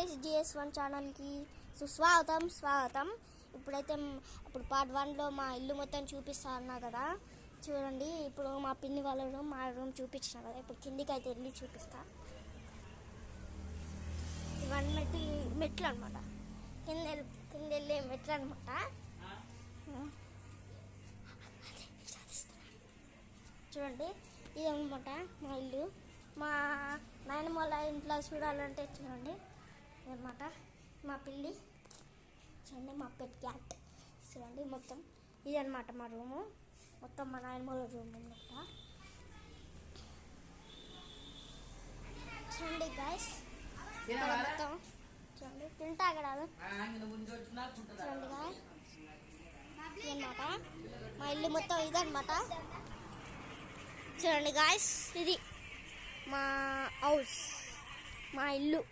Guys, GS1 ఛానల్కి స్వాగతం. ఇప్పుడు పార్ట్ 1లో మా ఇల్లు మొత్తం చూపిస్తా అన్నా కదా. చూడండి, ఇప్పుడు మా పిన్ని వాళ్ళ రూమ్, మా రూమ్ చూపించిన కదా. ఇప్పుడు కిందికి అయితే వెళ్ళి చూపిస్తా. ఇవన్నీ మెట్లు అనమాట, కింద వెళ్ళే మెట్లు అనమాట. చూడండి, ఇది అనమాట మా ఇల్లు. మా నాయనమ్మ వాళ్ళ ఇంట్లో చూడాలంటే చూడండి అనమాట. మా పిల్లి చూడండి, మా పెట్ క్యాట్ చూడండి. మొత్తం ఇది అనమాట మా రూము. మొత్తం మా నాయనమ్మ వాళ్ళ రూమ్ అనమాట. చూడండి గాయస్, మొత్తం చూడండి, తింటా కదా. చూడండి గాయస్, ఇది అనమాట మా ఇల్లు మొత్తం. ఇదనమాట చూడండి గాయస్, ఇది మా హౌస్, మా ఇల్లు.